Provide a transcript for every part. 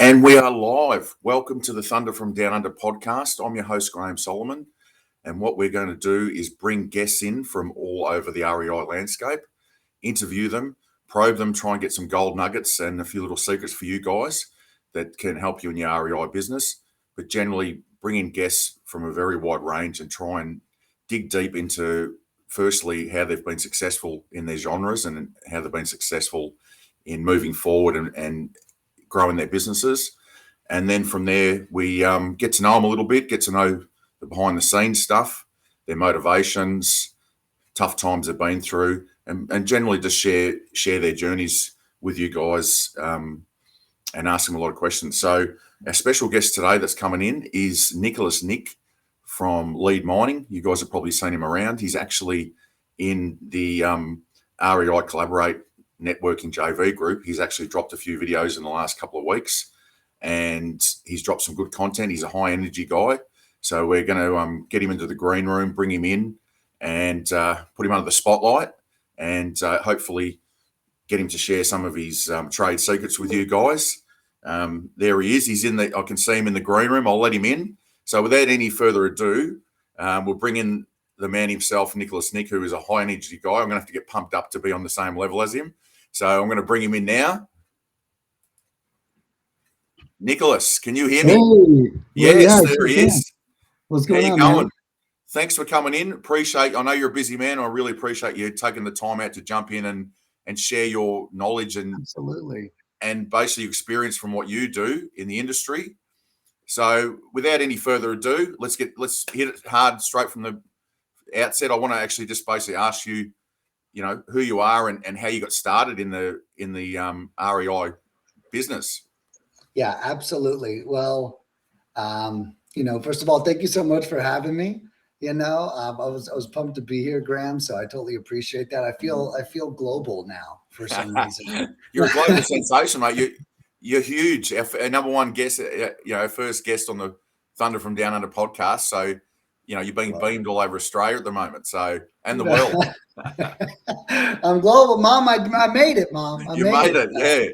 And we are live. Welcome to the Thunder from Down Under podcast. I'm your host, Graham Solomon. And what we're going to do is bring guests in from all over the REI landscape, interview them, probe them, try and get some gold nuggets and a few little secrets for you guys that can help you in your REI business. But generally, bring in guests from a very wide range and try and dig deep into, firstly, how they've been successful in their genres and how they've been successful in moving forward and growing their businesses. And then from there, we get to know them a little bit, get to know the behind the scenes stuff, their motivations, tough times they've been through, and generally just share their journeys with you guys and ask them a lot of questions. So our special guest today that's coming in is Nick from Lead Mining. You guys have probably seen him around. He's actually in the REI Collaborate networking JV group. He's actually dropped a few videos in the last couple of weeks and he's dropped some good content. He's a high energy guy. So we're going to get him into the green room, bring him in and put him under the spotlight and hopefully get him to share some of his trade secrets with you guys. There he is. I can see him in the green room. I'll let him in. So without any further ado, we'll bring in the man himself, Nick, who is a high energy guy. I'm going to have to get pumped up to be on the same level as him. So I'm going to bring him in now. Nicholas, can you hear me? Hey, yes, there he is. What's going on, going? man? Thanks for coming in. I know you're a busy man. I really appreciate you taking the time out to jump in and share your knowledge Absolutely. and basically experience from what you do in the industry. So without any further ado, let's hit it hard straight from the outset. I want to actually just basically ask you, who you are and how you got started in the REI business. Yeah, absolutely. Well, first of all, thank you so much for having me. I was pumped to be here, Graham. So I totally appreciate that. I feel global now for some reason. You're a global sensation, mate. You're huge. Our number one guest, our first guest on the Thunder from Down Under podcast. So, you're being beamed all over Australia at the moment. So, and the world. I'm global, Mom. I made it, Mom. You made it, yeah.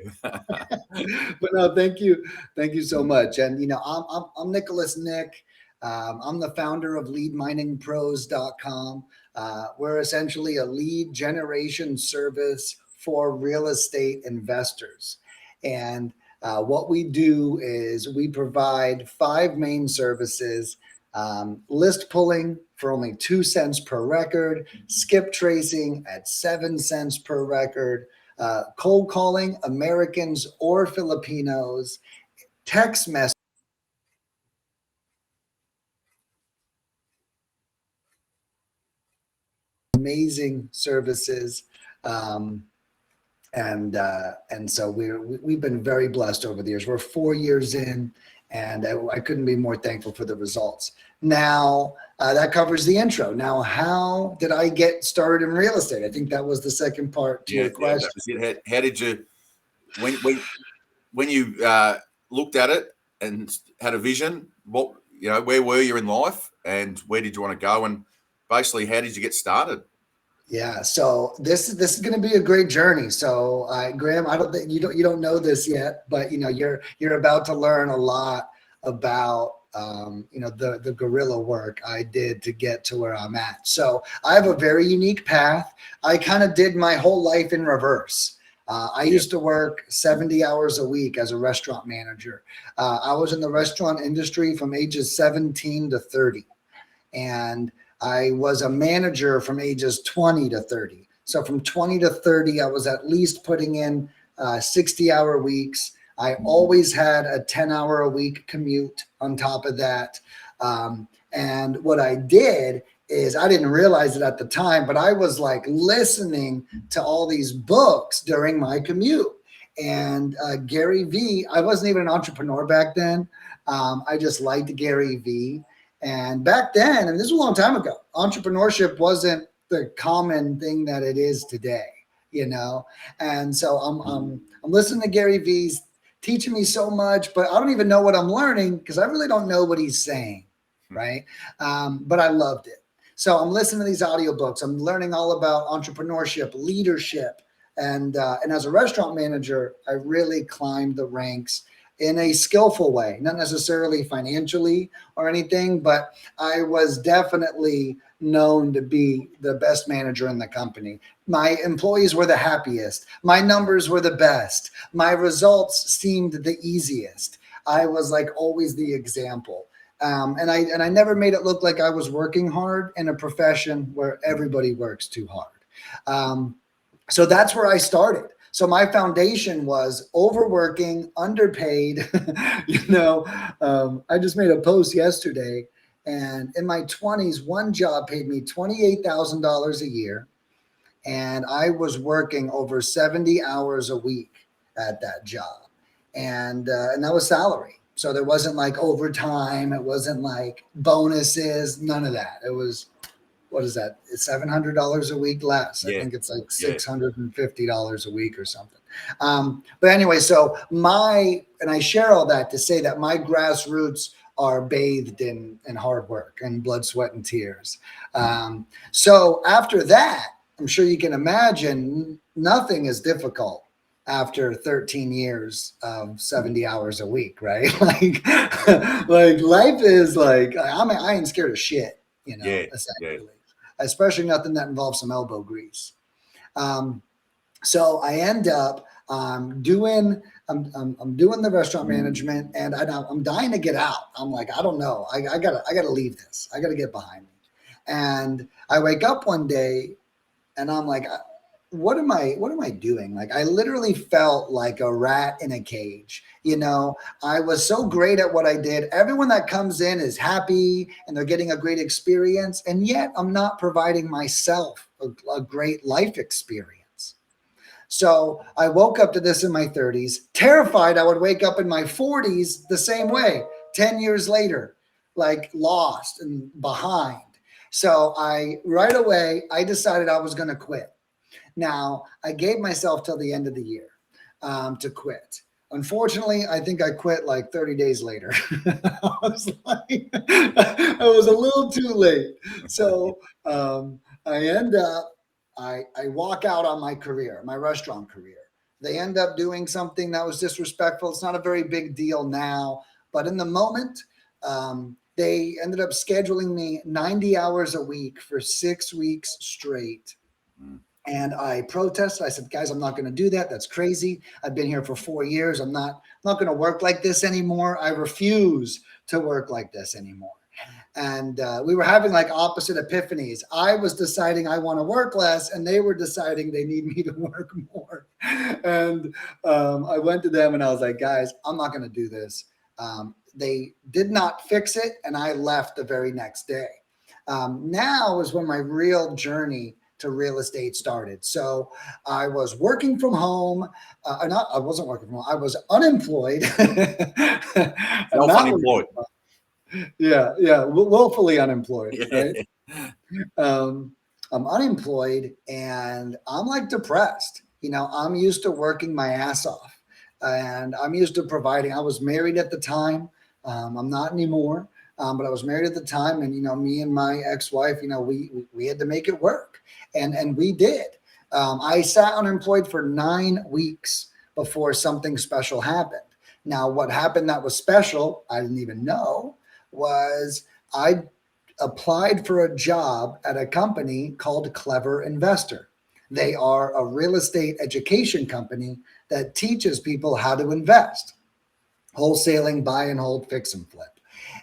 But no, thank you so much. And I'm Nicholas Nick. I'm the founder of LeadMiningPros.com. We're essentially a lead generation service for real estate investors, and what we do is we provide 5 main services. List pulling for only 2 cents per record, skip tracing at 7 cents per record, cold calling Americans or Filipinos, text message. Amazing services. And so we've been very blessed over the years. We're 4 years in, and I couldn't be more thankful for the results. Now, that covers the intro. Now, how did I get started in real estate? I think that was the second part to your question. How did you, when you looked at it and had a vision, where were you in life and where did you want to go? And basically, how did you get started? Yeah, so this is going to be a great journey. So, Graham, I don't think you don't know this yet, but you're about to learn a lot about the guerrilla work I did to get to where I'm at. So I have a very unique path. I kind of did my whole life in reverse. I used to work 70 hours a week as a restaurant manager. I was in the restaurant industry from ages 17 to 30, and I was a manager from ages 20 to 30. So from 20 to 30, I was at least putting in 60-hour weeks. I always had a 10-hour a week commute on top of that. And what I did is, I didn't realize it at the time, but I was like listening to all these books during my commute. And Gary Vee, I wasn't even an entrepreneur back then. I just liked Gary Vee. And back then, and this was a long time ago, entrepreneurship wasn't the common thing that it is today, And so I'm listening to Gary Vee's teaching me so much, but I don't even know what I'm learning because I really don't know what he's saying, right? But I loved it. So I'm listening to these audiobooks. I'm learning all about entrepreneurship, leadership, and as a restaurant manager, I really climbed the ranks in a skillful way, not necessarily financially or anything, but I was definitely known to be the best manager in the company. My employees were the happiest. My numbers were the best. My results seemed the easiest. I was like always the example. And I never made it look like I was working hard in a profession where everybody works too hard. So that's where I started. So my foundation was overworking, underpaid. I just made a post yesterday, and in my 20s, one job paid me $28,000 a year, and I was working over 70 hours a week at that job, and that was salary. So there wasn't like overtime, it wasn't like bonuses, none of that. It was, what is that? It's $700 a week less. I think it's like $650 a week or something. But anyway, so and I share all that to say that my grassroots are bathed in hard work and blood, sweat, and tears. So after that, I'm sure you can imagine nothing is difficult after 13 years of 70 hours a week, right? like life is like, I ain't scared of shit, essentially. Especially nothing that involves some elbow grease. So I end up doing the restaurant management, and I'm dying to get out. I'm like, I don't know. I gotta leave this. I gotta get behind me. And I wake up one day and I'm like, what am I doing? Like, I literally felt like a rat in a cage. I was so great at what I did. Everyone that comes in is happy and they're getting a great experience. And yet I'm not providing myself a great life experience. So I woke up to this in my 30s, terrified I would wake up in my 40s the same way, 10 years later, like lost and behind. So right away, I decided I was going to quit. Now, I gave myself till the end of the year to quit. Unfortunately, I think I quit like 30 days later. I was a little too late. So I walk out on my career, my restaurant career. They end up doing something that was disrespectful. It's not a very big deal now, but in the moment, they ended up scheduling me 90 hours a week for 6 weeks straight. And I protested. I said, guys, I'm not going to do that. That's crazy. I've been here for 4 years. I'm not going to work like this anymore. I refuse to work like this anymore. And we were having like opposite epiphanies. I was deciding I want to work less, and they were deciding they need me to work more. And I went to them and I was like, guys, I'm not going to do this. They did not fix it, and I left the very next day. Now is when my real journey to real estate started. So I was working from home. I wasn't working from home. I was unemployed. Self-unemployed. Yeah, willfully unemployed. Right? I'm unemployed and I'm like depressed. I'm used to working my ass off, and I'm used to providing. I was married at the time. I'm not anymore. But I was married at the time, and me and my ex-wife, we had to make it work, and we did. I sat unemployed for 9 weeks before something special happened. Now, what happened that was special, I didn't even know, was I applied for a job at a company called Clever Investor. They are a real estate education company that teaches people how to invest, wholesaling, buy and hold, fix and flip.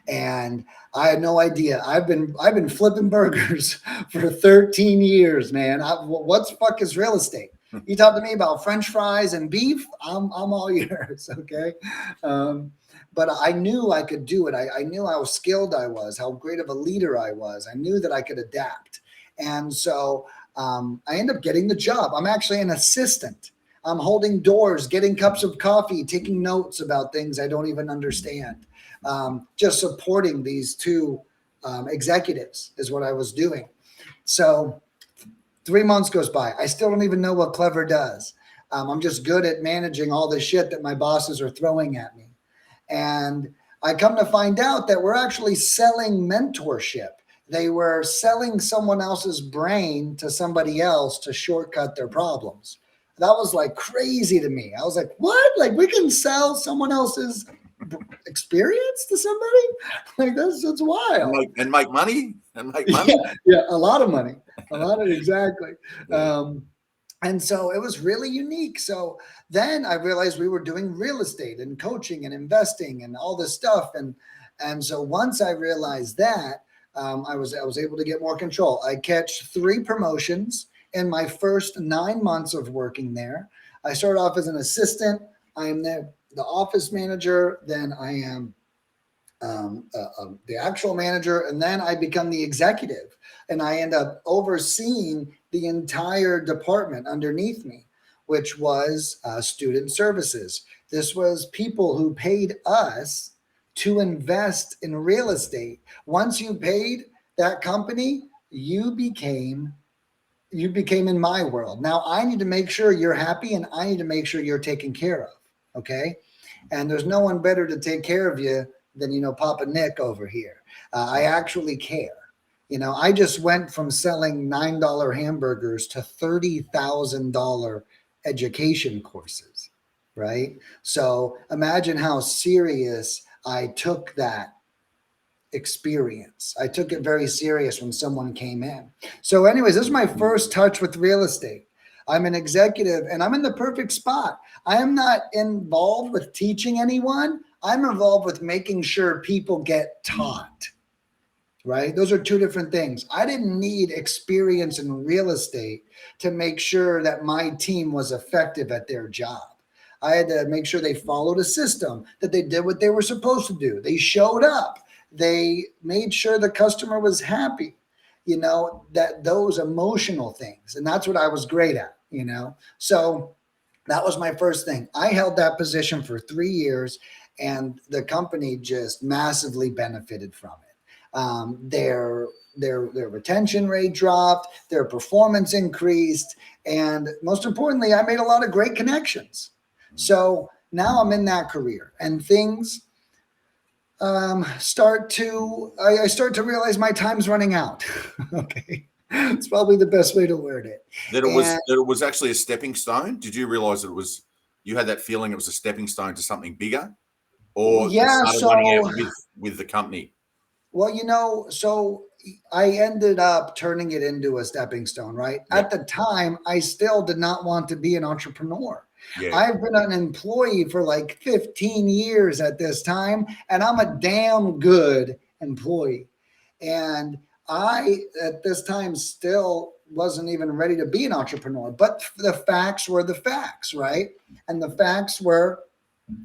And I had no idea. I've been flipping burgers for 13 years, man. What's fuck is real estate? You talk to me about French fries and beef, I'm all yours, okay? But I knew I could do it. I knew how skilled I was, how great of a leader I was. I knew that I could adapt. And so I ended up getting the job. I'm actually an assistant. I'm holding doors, getting cups of coffee, taking notes about things I don't even understand. Just supporting these two executives is what I was doing. So 3 months goes by. I still don't even know what Clever does. I'm just good at managing all the shit that my bosses are throwing at me. And I come to find out that we're actually selling mentorship. They were selling someone else's brain to somebody else to shortcut their problems. that was like crazy to me. I was like, what? Like we can sell someone else's experience to somebody? Like that's wild. And make money and make money. Yeah, a lot of money. Exactly. Yeah. And so it was really unique. So then I realized we were doing real estate and coaching and investing and all this stuff. And so once I realized that, I was able to get more control. I catch 3 promotions in my first 9 months of working there. I started off as an assistant. I am the office manager. Then I am the actual manager, and then I become the executive, and I end up overseeing the entire department underneath me, which was student services. This was people who paid us to invest in real estate. Once you paid that company, you became in my world. Now I need to make sure you're happy, and I need to make sure you're taken care of. Okay. And there's no one better to take care of you than, Papa Nick over here. I actually care. I just went from selling $9 hamburgers to $30,000 education courses, right? So imagine how serious I took that experience. I took it very serious when someone came in. So anyways, this is my first touch with real estate. I'm an executive and I'm in the perfect spot. I am not involved with teaching anyone. I'm involved with making sure people get taught, right? Those are 2 different things. I didn't need experience in real estate to make sure that my team was effective at their job. I had to make sure they followed a system, that they did what they were supposed to do. They showed up. They made sure the customer was happy, that those emotional things. And that's what I was great at, So that was my first thing. I held that position for 3 years, and the company just massively benefited from it. Their retention rate dropped, their performance increased, and most importantly, I made a lot of great connections. So now I'm in that career, and things start to realize my time's running out. Okay. It's probably the best way to word it. That it was actually a stepping stone. Did you realize you had that feeling it was a stepping stone to something bigger, or yeah, started running out with the company? Well, so I ended up turning it into a stepping stone, right? Yep. At the time, I still did not want to be an entrepreneur. Yeah. I've been an employee for like 15 years at this time, and I'm a damn good employee. And I, at this time, still wasn't even ready to be an entrepreneur. But the facts were the facts, right? And the facts were,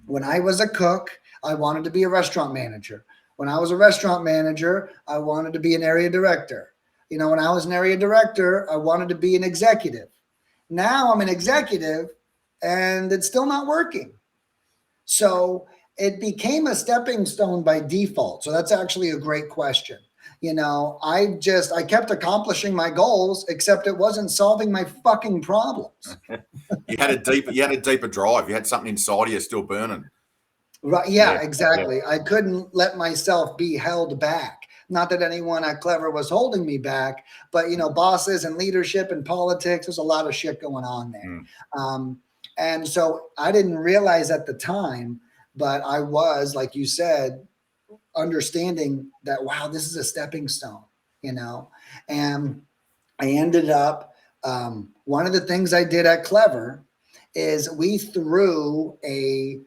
when I was a cook, I wanted to be a restaurant manager. When I was a restaurant manager, I wanted to be an area director. When I was an area director, I wanted to be an executive. Now I'm an executive, and it's still not working. So it became a stepping stone by default. So that's actually a great question. I kept accomplishing my goals, except it wasn't solving my fucking problems. You had a deeper drive. You had something inside of you still burning. Right. Yeah, exactly. Yeah. I couldn't let myself be held back. Not that anyone at Clever was holding me back, but bosses and leadership and politics, there's a lot of shit going on there. And so I didn't realize at the time, but I was, like you said, understanding that, wow, this is a stepping stone, and I ended up, one of the things I did at Clever is we threw a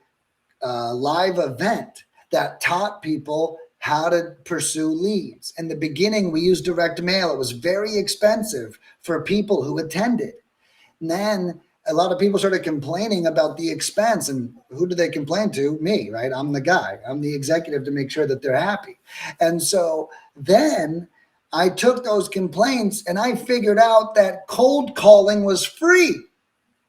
live event that taught people how to pursue leads. In the beginning, we used direct mail. It was very expensive for people who attended. And then a lot of people started complaining about the expense. And who do they complain to? Me, right? I'm the guy. I'm the executive to make sure that they're happy. And so then I took those complaints and I figured out that cold calling was free,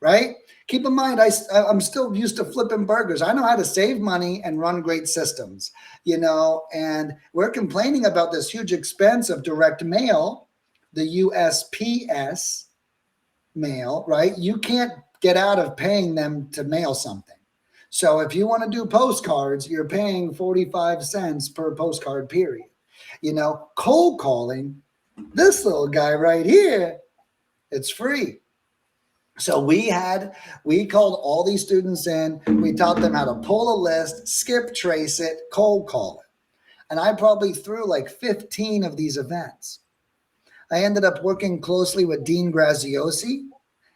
right? Keep in mind, I'm still used to flipping burgers. I know how to save money and run great systems, and we're complaining about this huge expense of direct mail, the USPS mail, right? You can't get out of paying them to mail something. So if you want to do postcards, you're paying 45 cents per postcard, period. Cold calling, this little guy right here, it's free. So we called all these students in. We taught them how to pull a list, skip trace it, cold call it. And I probably threw like 15 of these events. I ended up working closely with Dean Graziosi,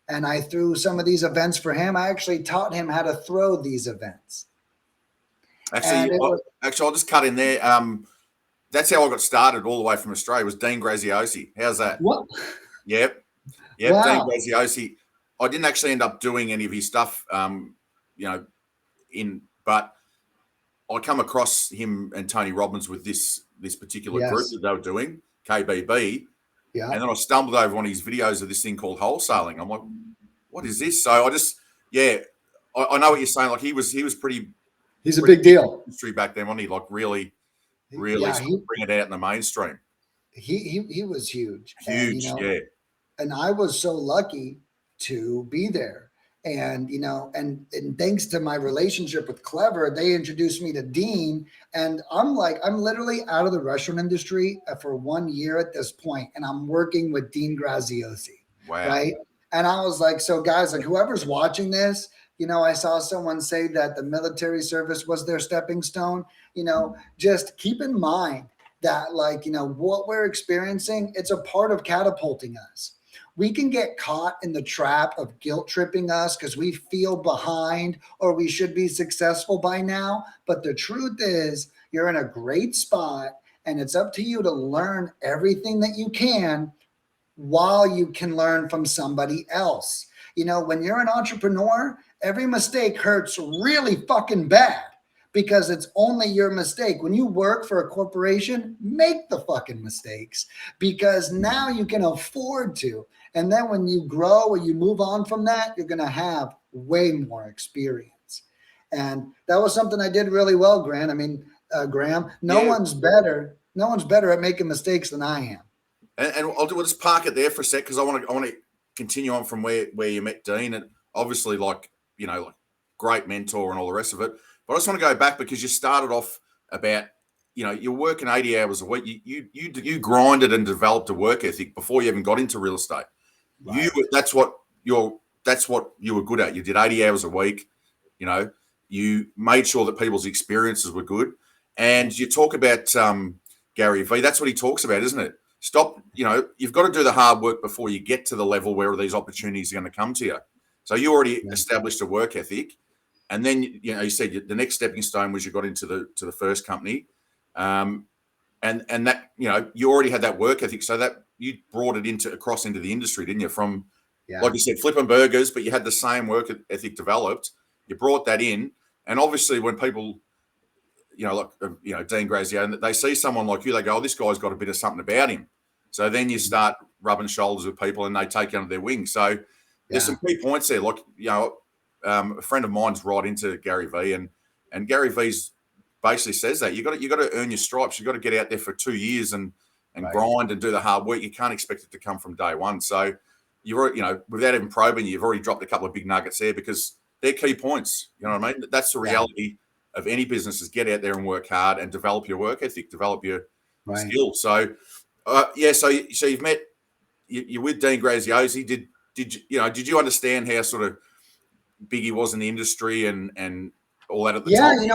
and I threw some of these events for him. I actually taught him how to throw these events. Actually, I'll just cut in there. That's how I got started all the way from Australia. Was Dean Graziosi? How's that? What? Yep. Wow. Dean Graziosi. I didn't actually end up doing any of his stuff, but I come across him and Tony Robbins with this particular group that they were doing, KBB. Yeah. And then I stumbled over one of his videos of this thing called wholesaling. I'm like, what is this? So I just, I know what you're saying. Like he was pretty. He's a big deal. Industry back then, wasn't he? Like really bring it out in the mainstream. He was huge. Huge, and, And I was so lucky to be there. And, and thanks to my relationship with Clever, they introduced me to Dean. And I'm literally out of the restaurant industry for 1 year at this point, and I'm working with Dean Graziosi. Wow. Right. And I was like, so guys, like whoever's watching this, I saw someone say that the military service was their stepping stone. Just keep in mind that what we're experiencing, it's a part of catapulting us. We can get caught in the trap of guilt tripping us because we feel behind or we should be successful by now. But the truth is you're in a great spot, and it's up to you to learn everything that you can while you can learn from somebody else. When you're an entrepreneur, every mistake hurts really fucking bad because it's only your mistake. When you work for a corporation, make the fucking mistakes because now you can afford to. And then when you grow or you move on from that, you're going to have way more experience. And that was something I did really well, Grant. I mean, Graham, no one's better at making mistakes than I am. And we'll just park it there for a sec because I want to continue on from where you met Dean, and obviously like great mentor and all the rest of it. But I just want to go back because you started off about you're working 80 hours a week. You grinded and developed a work ethic before you even got into real estate. Right. That's what you were good at. You did 80 hours a week. You made sure that people's experiences were good. And you talk about Gary Vee. That's what he talks about, isn't it? Stop. You've got to do the hard work before you get to the level where these opportunities are going to come to you. So you already established a work ethic. And then, you said the next stepping stone was you got into the first company. And that, you already had that work ethic. So that you brought it across into the industry, didn't you? From, like you said, flipping burgers, but you had the same work ethic developed. You brought that in. And obviously when people, Dean Graziosi, they see someone like you, they go, oh, this guy's got a bit of something about him. So then you start rubbing shoulders with people and they take you under their wing. So there's some key points there. Like, a friend of mine's right into Gary Vee, and Gary Vee's basically says that you got to earn your stripes. You got to get out there for 2 years and grind and do the hard work. You can't expect it to come from day one. So you've without even probing, you've already dropped a couple of big nuggets there because they're key points. You know what I mean? That's the reality of any business: is get out there and work hard and develop your work ethic, develop your skills. So so you've met, you're with Dean Graziosi. Did you understand how sort of big he was in the industry and all that at the time?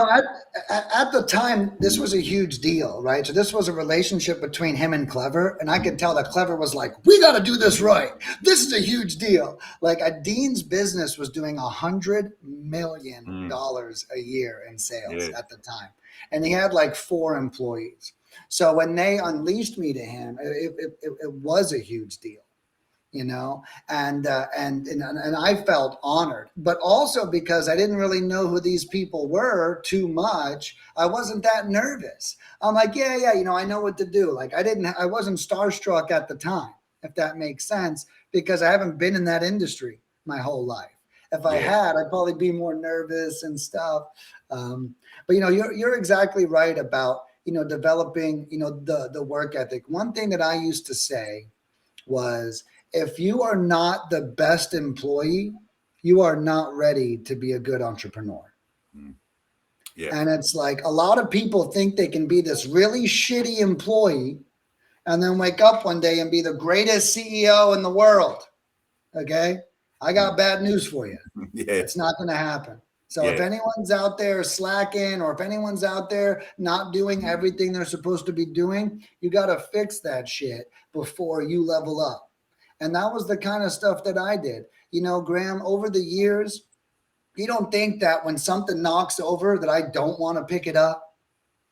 At the time, this was a huge deal, right? So this was a relationship between him and Clever, and I could tell that Clever was like, we got to do this right. This is a huge deal. Like Dean's business was doing $100 million a year in sales at the time. And he had like 4 employees. So when they unleashed me to him, it was a huge deal. And I felt honored, but also because I didn't really know who these people were too much, I wasn't that nervous. I'm like, I know what to do. Like I wasn't starstruck at the time, if that makes sense, because I haven't been in that industry my whole life. If I had, I'd probably be more nervous and stuff. But you're exactly right about, developing, the work ethic. One thing that I used to say was, if you are not the best employee, you are not ready to be a good entrepreneur. Yeah. And it's like a lot of people think they can be this really shitty employee and then wake up one day and be the greatest CEO in the world. Okay. I got bad news for you. Yeah. It's not going to happen. So if Yeah. anyone's out there slacking, or if anyone's out there not doing everything they're supposed to be doing, you got to fix that shit before you level up. And that was the kind of stuff that I did. You know, Graham, over the years, you don't think that when something knocks over that I don't want to pick it up,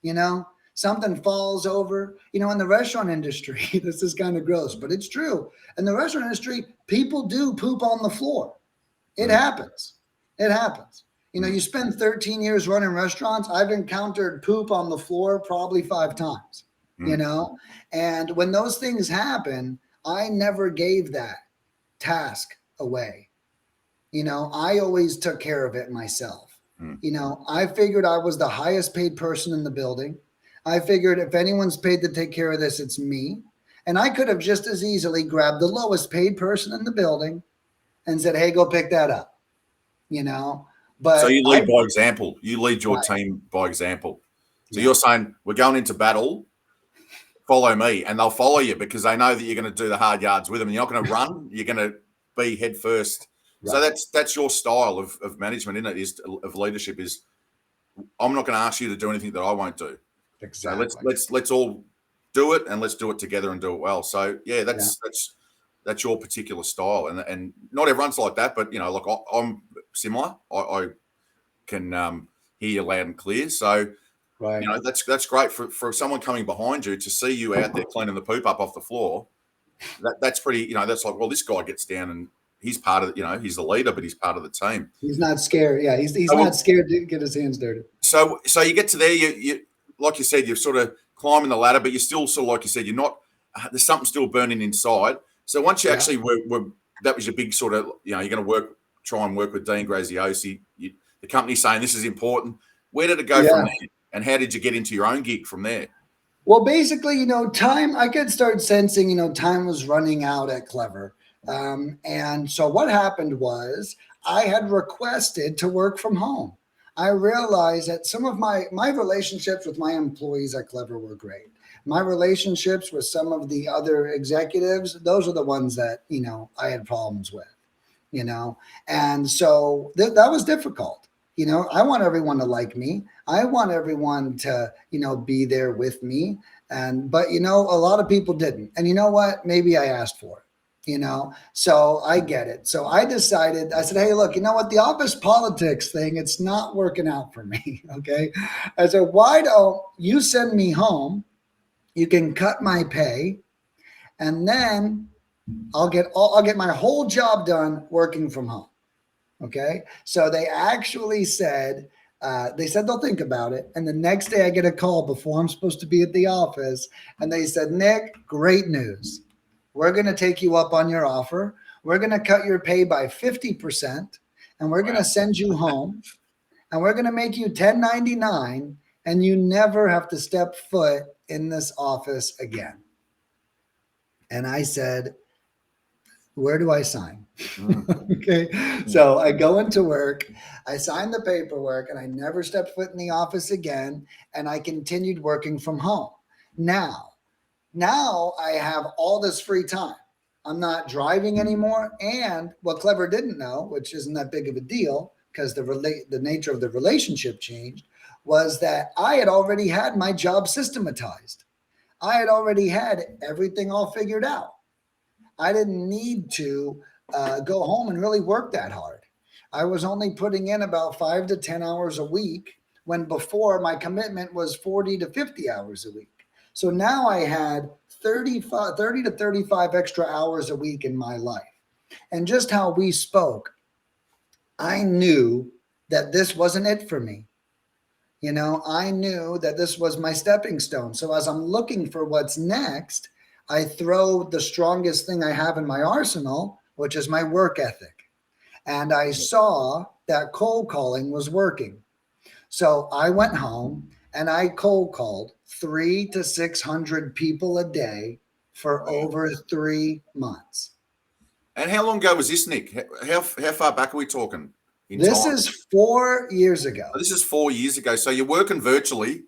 you know? Something falls over, you know, in the restaurant industry, this is kind of gross, but it's true. In the restaurant industry, people do poop on the floor. It happens. It happens. You know, you spend 13 years running restaurants. I've encountered poop on the floor probably 5 times, you know? And when those things happen, I never gave that task away. You know, I always took care of it myself. You know, I figured I was the highest paid person in the building. I figured if anyone's paid to take care of this, it's me. And I could have just as easily grabbed the lowest paid person in the building and said, hey, go pick that up, you know? But So you lead by example. You lead your Right. team by example. So Yeah. you're saying, we're going into battle, follow me, and they'll follow you because they know that you're going to do the hard yards with them. You're not going to run. You're going to be head first. So Right. that's your style of management, isn't it? Is of leadership is, I'm not going to ask you to do anything that I won't do. Exactly. So let's all do it, and let's do it together and do it well. So yeah, that's your particular style, and not everyone's like that, but you know, like I'm similar. I can hear you loud and clear. So Right. you know, that's great for someone coming behind you to see you out there cleaning the poop up off the floor. That's pretty. You know, that's like, well, this guy gets down and he's part of. You know, he's the leader, but he's part of the team. He's not scared. Yeah, he's not scared to get his hands dirty. So you get to there. You like you said, you're sort of climbing the ladder, but you're still sort of like you said, you're not. There's something still burning inside. So once you actually were, that was your big sort of. You know, you're going to try and work with Dean Graziosi. The company's saying this is important. Where did it go from there? And how did you get into your own gig from there? Well, basically, you know, I could start sensing, you know, time was running out at Clever. And so what happened was I had requested to work from home. I realized that some of my relationships with my employees at Clever were great. My relationships with some of the other executives, those are the ones that, you know, I had problems with, you know, and so that was difficult. You know, I want everyone to like me. I want everyone to, you know, be there with me. But, you know, a lot of people didn't. And you know what? Maybe I asked for it, you know, so I get it. So I decided, I said, hey, look, you know what? The office politics thing, it's not working out for me. Okay. I said, why don't you send me home? You can cut my pay, and then I'll get my whole job done working from home. Okay. So they actually said, they'll think about it. And the next day I get a call before I'm supposed to be at the office. And they said, Nick, great news. We're going to take you up on your offer. We're going to cut your pay by 50%. And we're going to send you home. And we're going to make you 1099. And you never have to step foot in this office again. And I said, where do I sign? Okay. So I go into work, I signed the paperwork, and I never stepped foot in the office again. And I continued working from home. Now I have all this free time. I'm not driving anymore. And what Clever didn't know, which isn't that big of a deal because the nature of the relationship changed, was that I had already had my job systematized. I had already had everything all figured out. I didn't need to go home and really work that hard. I was only putting in about 5 to 10 hours a week when before my commitment was 40 to 50 hours a week. So now I had 30 to 35 extra hours a week in my life. And just how we spoke, I knew that this wasn't it for me. You know, I knew that this was my stepping stone. So as I'm looking for what's next, I throw the strongest thing I have in my arsenal, which is my work ethic. And I saw that cold calling was working. So I went home and I cold called 300 to 600 people a day for over 3 months. And how long ago was this, Nick? How far back are we talking? This is 4 years ago. This is 4 years ago. So you're working virtually.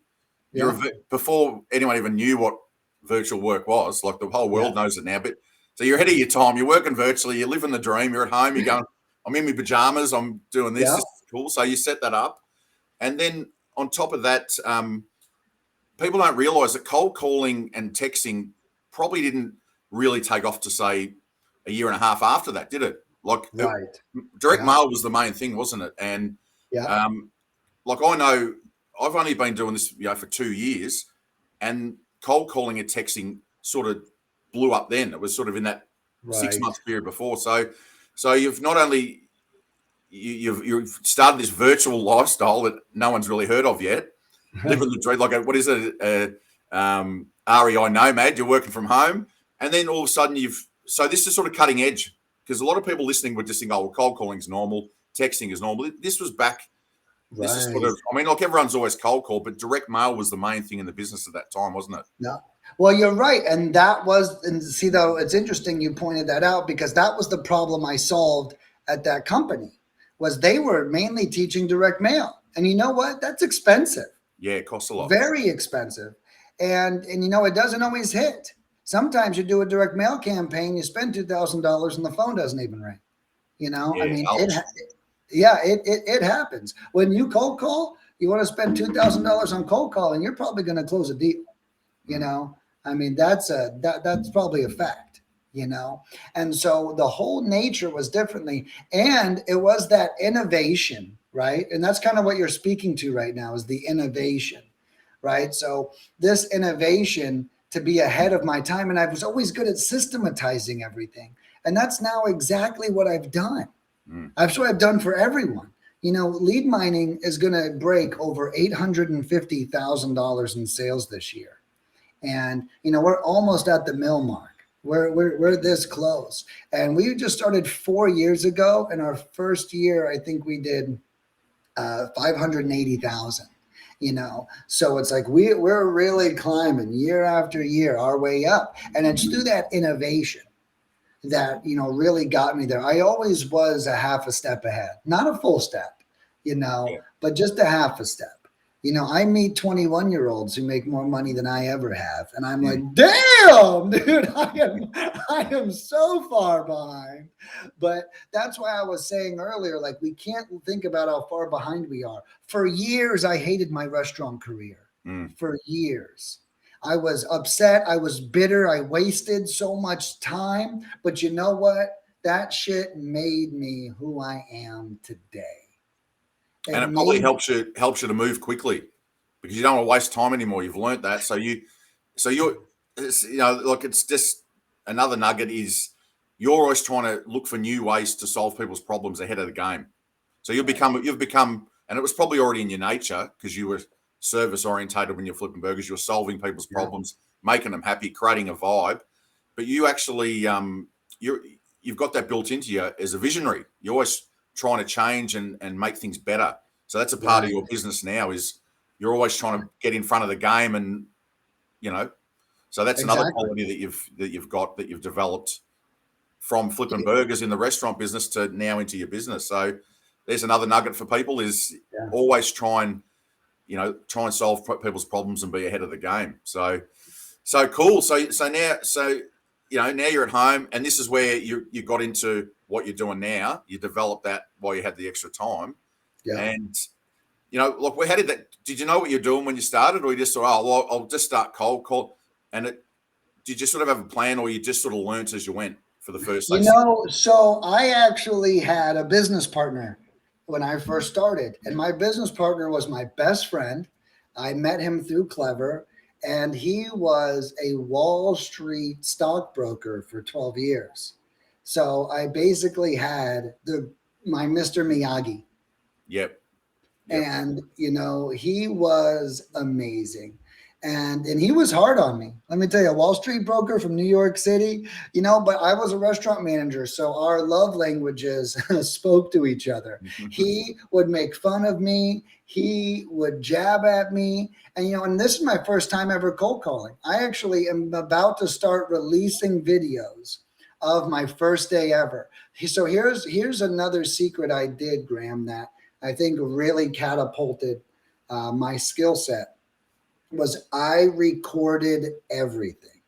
Yeah. Before anyone even knew what virtual work was. Like the whole world knows it now. But So you're ahead of your time. You're working virtually. You're living the dream. You're at home. You're going, I'm in my pajamas. I'm doing this. Yeah. This is cool. So you set that up. And then on top of that, people don't realize that cold calling and texting probably didn't really take off to say a year and a half after that, did it? Right. Direct Yeah. mail was the main thing, wasn't it? And Yeah. like I know I've only been doing this, for 2 years, and cold calling and texting sort of blew up then. It was sort of in that 6 Right. month period before. So you've not only you've started this virtual lifestyle that no one's really heard of yet, living the dream, like what is it? REI nomad. You're working from home, and then all of a sudden so this is sort of cutting edge, because a lot of people listening would just think, oh, well, cold calling is normal, texting is normal. This was back. This is sort Right. of, I mean, like everyone's always cold call, but direct mail was the main thing in the business at that time, wasn't it? Yeah. Well, you're right. And that was, and see, though, it's interesting you pointed that out, because that was the problem I solved at that company, was they were mainly teaching direct mail. And you know what? That's expensive. Yeah, it costs a lot. Very expensive. And it doesn't always hit. Sometimes you do a direct mail campaign, you spend $2,000 and the phone doesn't even ring. Yeah, I mean, it happens. When you cold call, you want to spend $2,000 on cold calling, you're probably going to close a deal. I mean, that's probably a fact. And so the whole nature was differently, and it was that innovation, right? And that's kind of what you're speaking to right now, is the innovation, right? So this innovation, to be ahead of my time, and I was always good at systematizing everything, and that's now exactly what I've done. That's what I've done for everyone. Lead mining is going to break over $850,000 in sales this year. And, we're almost at the mill mark. We're this close. And we just started 4 years ago. In our first year, I think we did 580,000. So it's like we're really climbing year after year our way up. And it's through that innovation that, really got me there. I always was a half a step ahead, not a full step, but just a half a step. I meet 21-year-olds who make more money than I ever have. And I'm like, damn, dude, I am so far behind. But that's why I was saying earlier, like, we can't think about how far behind we are. For years, I hated my restaurant career. For years. I was upset. I was bitter. I wasted so much time. But you know what? That shit made me who I am today. And it probably helps you to move quickly, because you don't want to waste time anymore. You've learned that. So it's just another nugget is you're always trying to look for new ways to solve people's problems ahead of the game. So you've become, and it was probably already in your nature, because you were service orientated when you're flipping burgers. You're solving people's problems, making them happy, creating a vibe. But you actually, you've got that built into you as a visionary. You're always trying to change and make things better. So that's a part of your business now, is you're always trying to get in front of the game, and so that's another quality that you've developed from flipping burgers in the restaurant business to now into your business. So there's another nugget for people, is always try and solve people's problems and be ahead of the game. So cool. So now you're at home, and this is where you got into what you're doing now. You developed that while you had the extra time. Yeah. And, look, how did you know what you're doing when you started, or you just thought, oh, well, I'll just start cold call? And did you sort of have a plan, or you just sort of learned as you went for the first? So I actually had a business partner when I first started, and my business partner was my best friend. I met him through Clever, and he was a Wall Street stockbroker for 12 years. So I basically had my Mr. Miyagi. Yep. And, he was amazing. And he was hard on me. Let me tell you, a Wall Street broker from New York City, but I was a restaurant manager. So our love languages spoke to each other. He would make fun of me. He would jab at me. And, and this is my first time ever cold calling. I actually am about to start releasing videos of my first day ever. So here's another secret I did, Graham, that I think really catapulted my skill set. Was I recorded everything.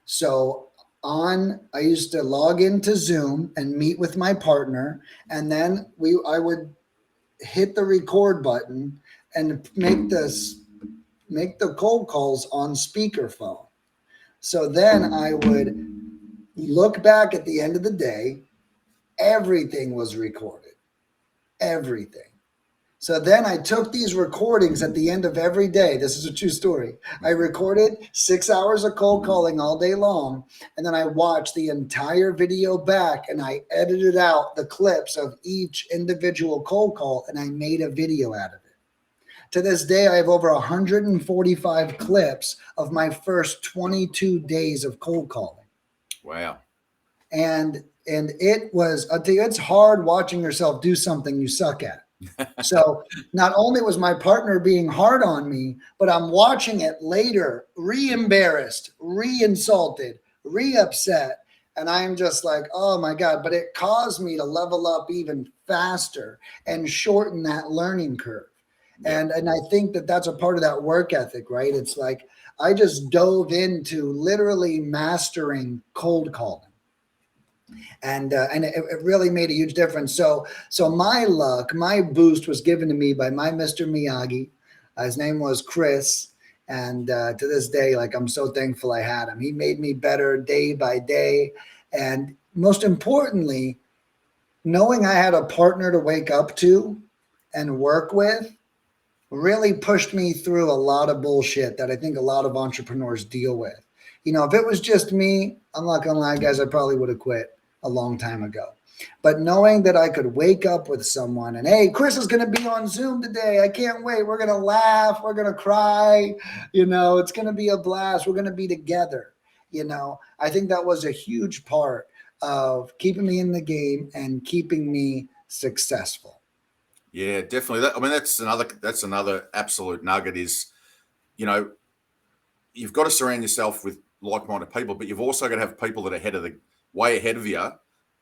So I used to log into Zoom and meet with my partner, and then I would hit the record button and make the cold calls on speakerphone. So then I would look back at the end of the day, everything was recorded. Everything. So then I took these recordings at the end of every day. This is a true story. I recorded 6 hours of cold calling all day long. And then I watched the entire video back and I edited out the clips of each individual cold call and I made a video out of it. To this day, I have over 145 clips of my first 22 days of cold calling. Wow. And it was, I'll tell you, it's hard watching yourself do something you suck at. So not only was my partner being hard on me, but I'm watching it later, re-embarrassed, re-insulted, re-upset. And I'm just like, oh my God, but it caused me to level up even faster and shorten that learning curve. Yeah. And I think that that's a part of that work ethic, right? It's like, I just dove into literally mastering cold calling. And it really made a huge difference. So my luck, my boost was given to me by my Mr. Miyagi. His name was Chris. And to this day, like, I'm so thankful I had him. He made me better day by day. And most importantly, knowing I had a partner to wake up to and work with really pushed me through a lot of bullshit that I think a lot of entrepreneurs deal with. You know, if it was just me, I'm not gonna lie, guys, I probably would have quit a long time ago. But knowing that I could wake up with someone and, hey, Chris is going to be on Zoom today. I can't wait. We're going to laugh. We're going to cry. You know, it's going to be a blast. We're going to be together. You know, I think that was a huge part of keeping me in the game and keeping me successful. Yeah, definitely. I mean, that's another absolute nugget is, you know, you've got to surround yourself with like-minded people, but you've also got to have people that are way ahead of you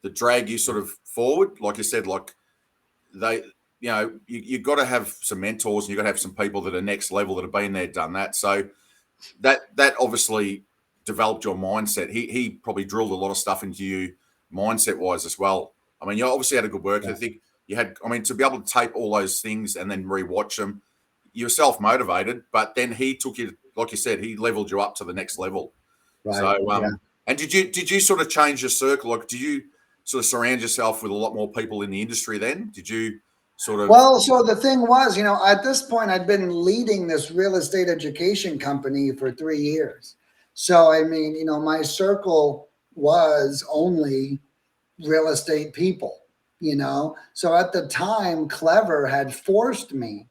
that drag you sort of forward. Like you said, like you've got to have some mentors and you've got to have some people that are next level that have been there, done that. So that obviously developed your mindset. He probably drilled a lot of stuff into you mindset wise as well. I mean, you obviously had a good work ethic. You had, I mean, to be able to tape all those things and then rewatch them, you're self-motivated, but then he took you, like you said, he leveled you up to the next level. Right. So, and did you sort of change your circle? Like, did you sort of surround yourself with a lot more people in the industry then? Did you sort of? Well, so the thing was, you know, at this point, I'd been leading this real estate education company for 3 years. So, I mean, you know, my circle was only real estate people, you know. So at the time, Clever had forced me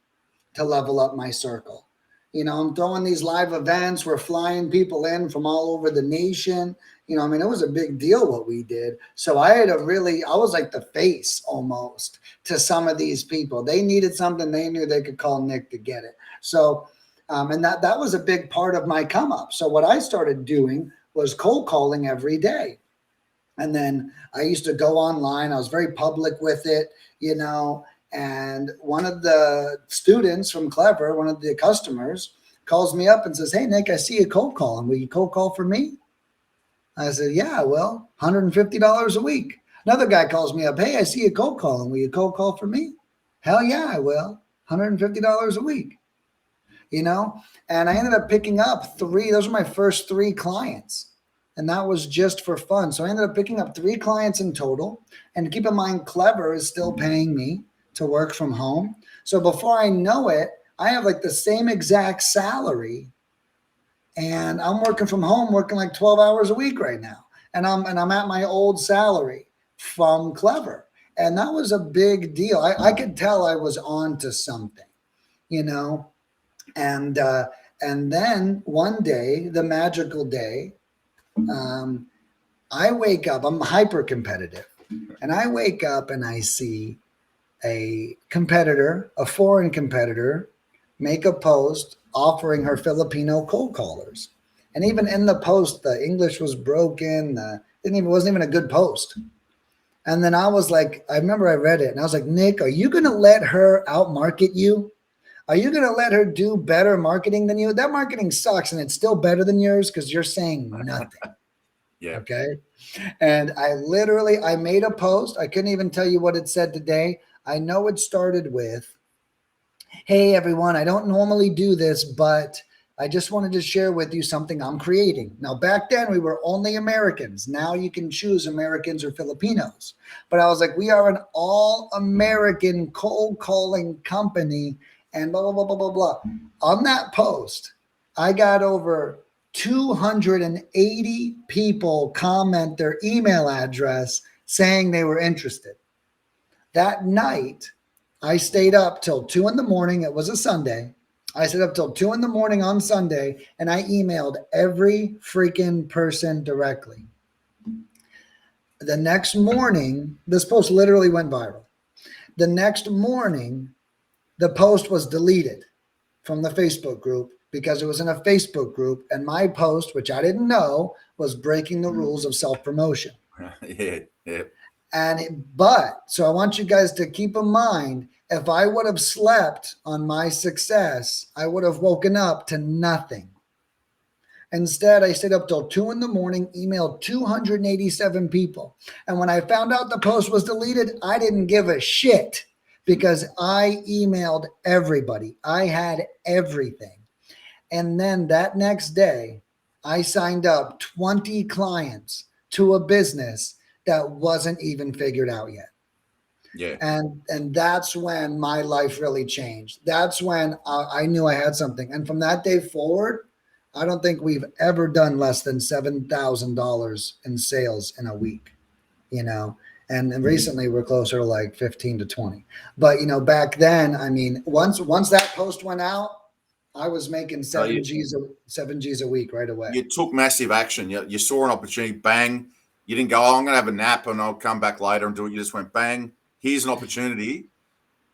to level up my circle. You know, I'm throwing these live events. We're flying people in from all over the nation. You know, I mean, it was a big deal what we did. So I was like the face almost to some of these people. They needed something. They knew they could call Nick to get it. So, and that was a big part of my come up. So what I started doing was cold calling every day. And then I used to go online. I was very public with it, you know. And one of the students from Clever, one of the customers, calls me up and says, hey, Nick, I see you cold calling. Will you cold call for me? I said, yeah, well, $150 a week. Another guy calls me up. Hey, I see you cold calling. Will you cold call for me? Hell yeah, I will. $150 a week. You know, and I ended up picking up 3. Those were my first 3 clients. And that was just for fun. So I ended up picking up 3 clients in total. And keep in mind, Clever is still paying me to work from home. So before I know it, I have like the same exact salary and I'm working from home, working like 12 hours a week right now. And I'm at my old salary from Clever. And that was a big deal. I could tell I was on to something, you know? And then one day, the magical day, I wake up, I'm hyper competitive, and I wake up and I see a competitor, a foreign competitor, make a post offering her Filipino cold callers. And even in the post, the English was broken. It wasn't even a good post. And then I was like, I remember I read it and I was like, Nick, are you going to let her outmarket you? Are you going to let her do better marketing than you? That marketing sucks and it's still better than yours because you're saying nothing. Yeah. Okay. And I made a post. I couldn't even tell you what it said today. I know it started with, hey, everyone, I don't normally do this, but I just wanted to share with you something I'm creating. Now, back then, we were only Americans. Now you can choose Americans or Filipinos. But I was like, we are an all-American cold calling company and blah, blah, blah, blah, blah, blah. On that post, I got over 280 people comment their email address saying they were interested. That night, I stayed up till 2 in the morning. It was a Sunday. I stayed up till 2 in the morning on Sunday and I emailed every freaking person directly. The next morning, this post literally went viral. The next morning, the post was deleted from the Facebook group because it was in a Facebook group, and my post, which I didn't know, was breaking the rules of self-promotion. Yeah. So I want you guys to keep in mind, if I would have slept on my success, I would have woken up to nothing. Instead, I stayed up till 2 in the morning, emailed 287 people. And when I found out the post was deleted, I didn't give a shit because I emailed everybody. I had everything. And then that next day, I signed up 20 clients to a business that wasn't even figured out yet. Yeah. And that's when my life really changed. That's when I knew I had something. And from that day forward, I don't think we've ever done less than $7,000 in sales in a week, you know. And recently we're closer to like 15 to 20. But you know, back then, I mean, once that post went out, I was making seven G's a week right away. You took massive action. You saw an opportunity, bang. You didn't go, oh, I'm going to have a nap and I'll come back later and do it. You just went, bang, here's an opportunity.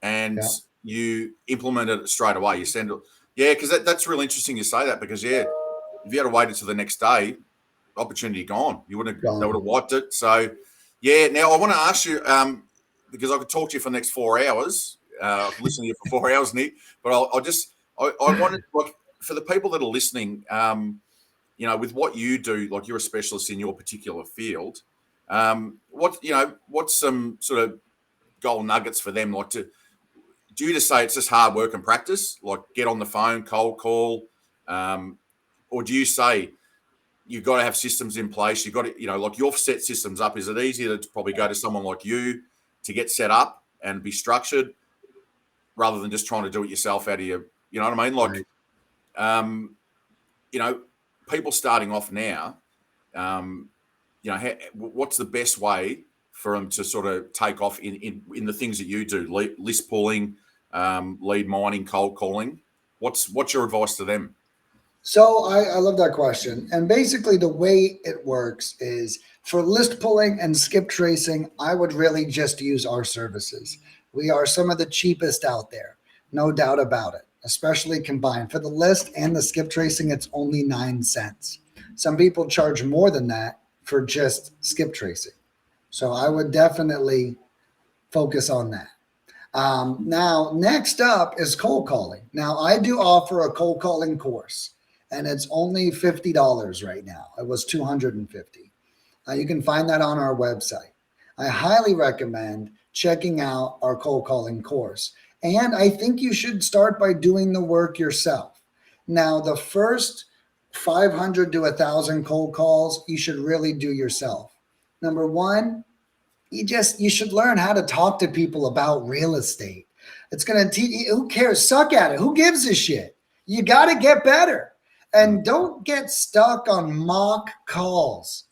And you implemented it straight away. You send it. Yeah, because that's really interesting you say that because, yeah, if you had to wait until the next day, opportunity gone. You wouldn't have, they would have wiped it. So, yeah, now I want to ask you, because I could talk to you for the next 4 hours. I could listen to you for 4 hours, Nick, but I wanted, like, for the people that are listening, you know, with what you do, like you're a specialist in your particular field, what's some sort of gold nuggets for them? Like, do you just say it's just hard work and practice, like get on the phone, cold call, or do you say you've got to have systems in place? You've got to, you know, like you've set systems up. Is it easier to probably go to someone like you to get set up and be structured rather than just trying to do it yourself out of your, you know what I mean? Like, you know, people starting off now, you know, what's the best way for them to sort of take off in the things that you do, list pulling, lead mining, cold calling? What's your advice to them? So I love that question. And basically the way it works is for list pulling and skip tracing, I would really just use our services. We are some of the cheapest out there, no doubt about it, especially combined. For the list and the skip tracing, it's only 9 cents. Some people charge more than that for just skip tracing. So I would definitely focus on that. Now, next up is cold calling. Now, I do offer a cold calling course, and it's only $50 right now. It was $250. You can find that on our website. I highly recommend checking out our cold calling course. And I think you should start by doing the work yourself. Now, the first 500 to 1,000 cold calls, you should really do yourself. Number one, you should learn how to talk to people about real estate. It's going to teach you. Who cares? Suck at it. Who gives a shit? You got to get better. And don't get stuck on mock calls.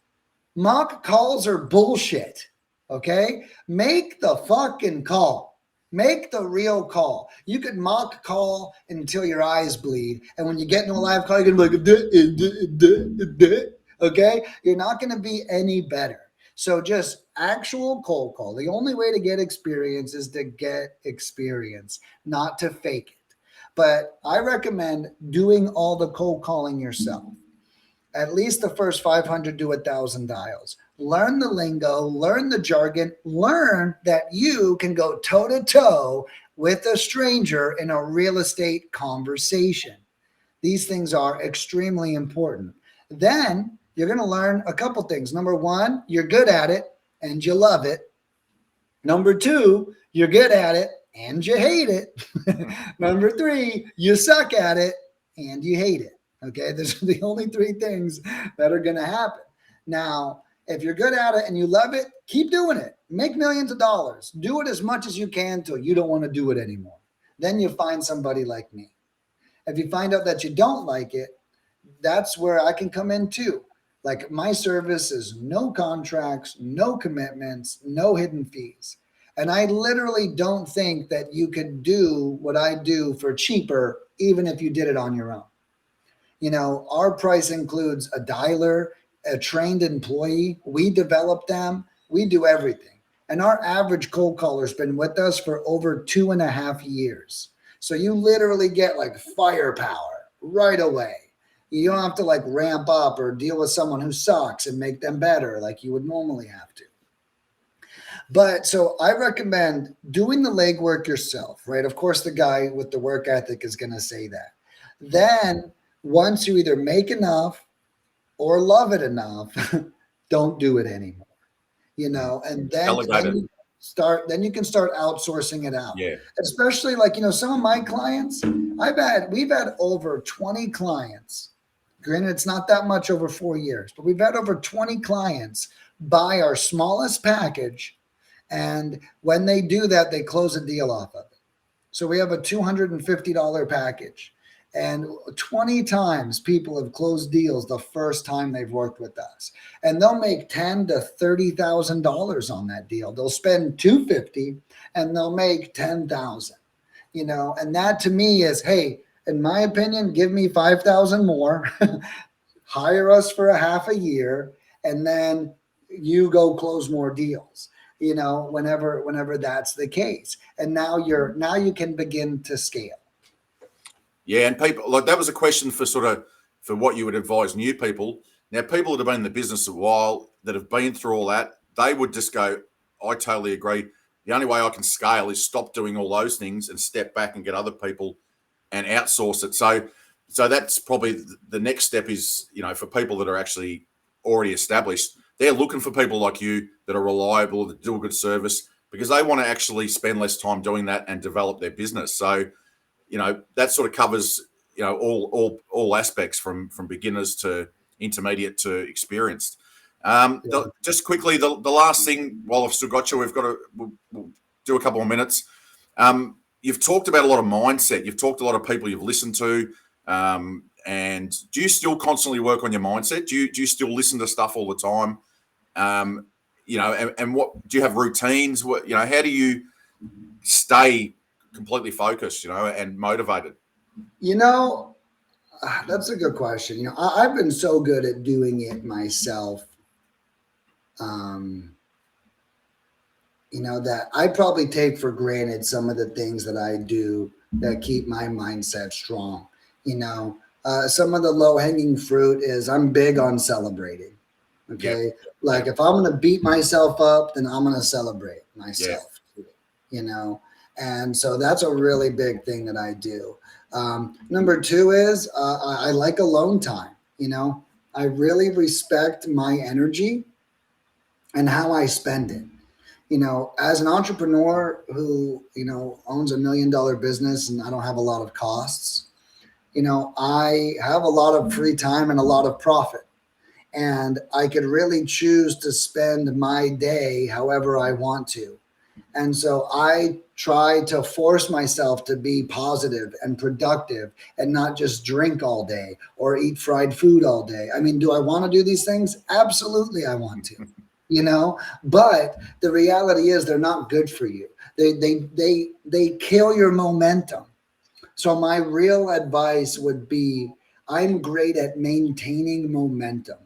Mock calls are bullshit. Okay? Make the fucking call. Make the real call. You could mock call until your eyes bleed. And when you get into a live call, you're going to be like, okay? You're not going to be any better. So just actual cold call. The only way to get experience is to get experience, not to fake it. But I recommend doing all the cold calling yourself. At least the first 500 to 1,000 dials. Learn the lingo, learn the jargon, learn that you can go toe to toe with a stranger in a real estate conversation. These things are extremely important. Then you're going to learn a couple things. Number one, you're good at it and you love it. Number two, you're good at it and you hate it. Number three, you suck at it and you hate it. Okay. Those are the only three things that are going to happen. Now, if you're good at it and you love it, keep doing it. Make millions of dollars. Do it as much as you can till you don't want to do it anymore. Then you find somebody like me. If you find out that you don't like it, that's where I can come in too. Like my service is no contracts, no commitments, no hidden fees. And I literally don't think that you could do what I do for cheaper, even if you did it on your own. You know, our price includes a dialer, a trained employee. We develop them. We do everything. And our average cold caller's been with us for over 2.5 years. So you literally get like firepower right away. You don't have to like ramp up or deal with someone who sucks and make them better like you would normally have to. But so I recommend doing the legwork yourself, right? Of course, the guy with the work ethic is going to say that. Then once you either make enough or love it enough, don't do it anymore. You know, and then you can start outsourcing it out. Yeah. Especially like, you know, some of my clients, we've had over 20 clients. Granted, it's not that much over 4 years, but we've had over 20 clients buy our smallest package. And when they do that, they close a deal off of it. So we have a $250 package. And 20 times people have closed deals the first time they've worked with us. And they'll make $10,000 to $30,000 on that deal. They'll spend $250 and they'll make $10,000. You know, and that to me is, hey, in my opinion, give me $5,000 more, hire us for a half a year, and then you go close more deals. You know, whenever that's the case. And now you can begin to scale. Yeah, and people like that was a question for what you would advise new people. Now, people that have been in the business a while, that have been through all that, they would just go, I totally agree. The only way I can scale is stop doing all those things and step back and get other people and outsource it. So that's probably the next step is, you know, for people that are actually already established, they're looking for people like you that are reliable, that do a good service, because they want to actually spend less time doing that and develop their business. So, you know, that sort of covers, you know, all aspects from beginners to intermediate to experienced. Just quickly, the last thing, while I've still got you, we'll do a couple more minutes. You've talked about a lot of mindset. You've talked to a lot of people you've listened to. And do you still constantly work on your mindset? Do you still listen to stuff all the time? You know, and what do you have routines? What, you know, how do you stay completely focused, you know, and motivated? You know, that's a good question. You know, I've been so good at doing it myself. You know, that I probably take for granted some of the things that I do that keep my mindset strong. You know, some of the low-hanging fruit is I'm big on celebrating. Okay. Yeah. Like if I'm going to beat myself up, then I'm going to celebrate myself, you know? And so that's a really big thing that I do. Number two is I like alone time. You know, I really respect my energy and how I spend it. You know, as an entrepreneur who, you know, owns $1 million business and I don't have a lot of costs, you know, I have a lot of free time and a lot of profit. And I could really choose to spend my day however I want to. And so I try to force myself to be positive and productive and not just drink all day or eat fried food all day. I mean, do I want to do these things? Absolutely, I want to, you know, but the reality is they're not good for you. They kill your momentum. So my real advice would be, I'm great at maintaining momentum.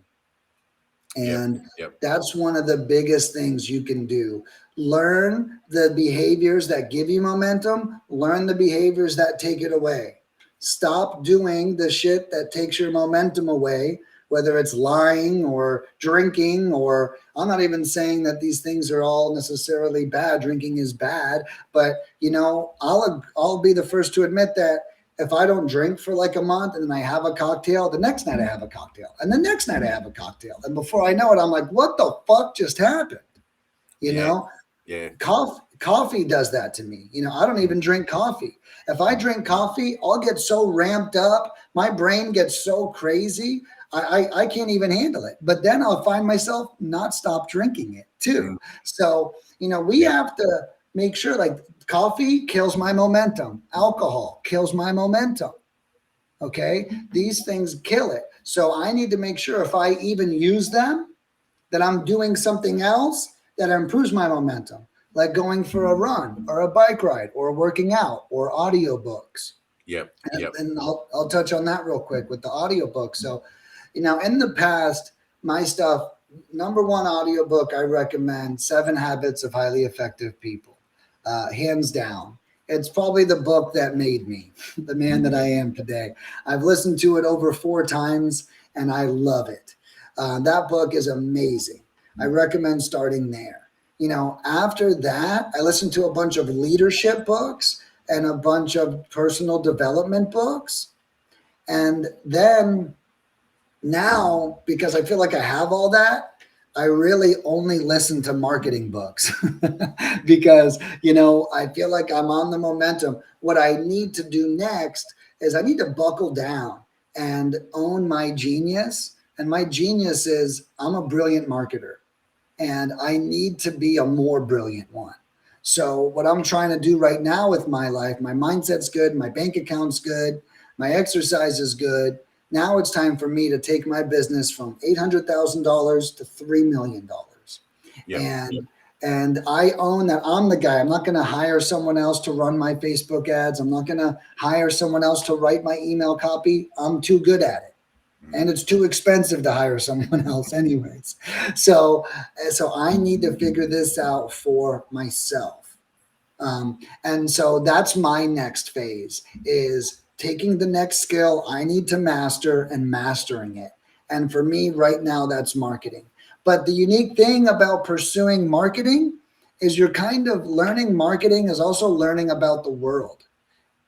And that's one of the biggest things you can do. Learn the behaviors that give you momentum. Learn the behaviors that take it away. Stop doing the shit that takes your momentum away, whether it's lying or drinking, or I'm not even saying that these things are all necessarily bad. Drinking is bad, but you know, I'll be the first to admit that if I don't drink for like a month and then I have a cocktail, the next night I have a cocktail, and the next night I have a cocktail, and before I know it, I'm like, what the fuck just happened? You know, coffee does that to me. You know, I don't even drink coffee. If I drink coffee, I'll get so ramped up, my brain gets so crazy, I can't even handle it. But then I'll find myself not stop drinking it too. So, you know, we have to make sure, like, coffee kills my momentum, alcohol kills my momentum. Okay, these things kill it. So I need to make sure if I even use them, that I'm doing something else that improves my momentum, like going for a run or a bike ride or working out or audiobooks. Yep. And I'll touch on that real quick with the audiobook. So, you know, in the past, my stuff, number one audiobook I recommend, 7 Habits of Highly Effective People. Hands down. It's probably the book that made me the man that I am today. I've listened to it over 4 times and I love it. That book is amazing. I recommend starting there. You know, after that, I listened to a bunch of leadership books and a bunch of personal development books. And then now, because I feel like I have all that, I really only listen to marketing books because, you know, I feel like I'm on the momentum. What I need to do next is I need to buckle down and own my genius. And my genius is I'm a brilliant marketer and I need to be a more brilliant one. So what I'm trying to do right now with my life, my mindset's good, my bank account's good, my exercise is good. Now it's time for me to take my business from $800,000 to $3 million. And I own that I'm the guy. I'm not going to hire someone else to run my Facebook ads. I'm not going to hire someone else to write my email copy. I'm too good at it. And it's too expensive to hire someone else anyways. So I need to figure this out for myself. And so that's my next phase, is taking the next skill I need to master and mastering it. And for me right now, that's marketing. But the unique thing about pursuing marketing is you're kind of learning marketing is also learning about the world.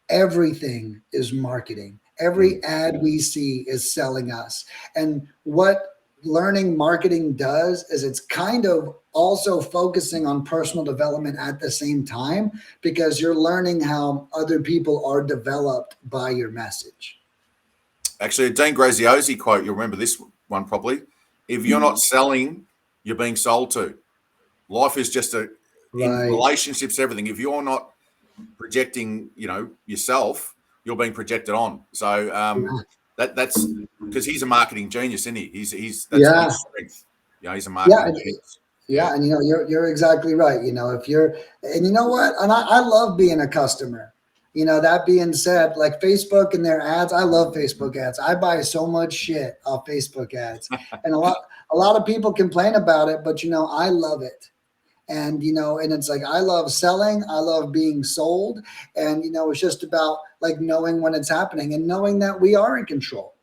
Everything is marketing. Every ad we see is selling us. And what learning marketing does is it's kind of also focusing on personal development at the same time, because you're learning how other people are developed by your message. Actually, a Dean Graziosi quote, you'll remember this one probably. If you're not selling, you're being sold to. Life is just in relationships, everything. If you're not projecting, you know, yourself, you're being projected on. So that's because he's a marketing genius, isn't he? That's his strength. You know, he's a marketing genius. Yeah, and you know, you're exactly right. You know, if you're, and you know what, and I love being a customer. You know, that being said, like Facebook and their ads, I love Facebook ads. I buy so much shit off Facebook ads, and a lot of people complain about it, but you know, I love it. And, you know, and it's like, I love selling. I love being sold. And, you know, it's just about like knowing when it's happening and knowing that we are in control,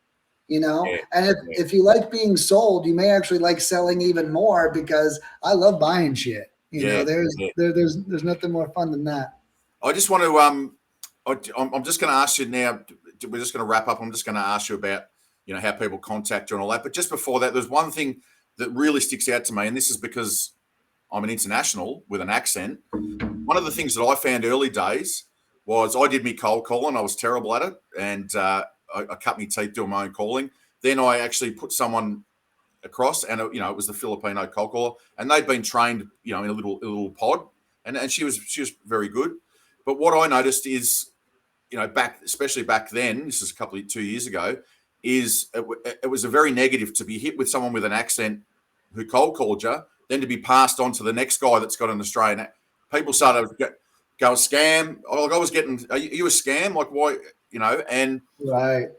you know, and if you like being sold, you may actually like selling even more, because I love buying shit. You know, there's nothing more fun than that. I just want to, I'm just going to ask you now, we're just going to wrap up. I'm just going to ask you about, you know, how people contact you and all that. But just before that, there's one thing that really sticks out to me. And this is because I'm an international with an accent. One of the things that I found early days was I did me cold calling. I was terrible at it. And I cut my teeth doing my own calling. Then I actually put someone across, and, you know, it was the Filipino cold caller. And they'd been trained, you know, in a little pod. And she was very good. But what I noticed is, you know, especially back then, this is 2 years ago, is it was a very negative to be hit with someone with an accent who cold called you, then to be passed on to the next guy that's got an Australian. People started to go scam. Like I was getting, are you a scam? Like why, you know? And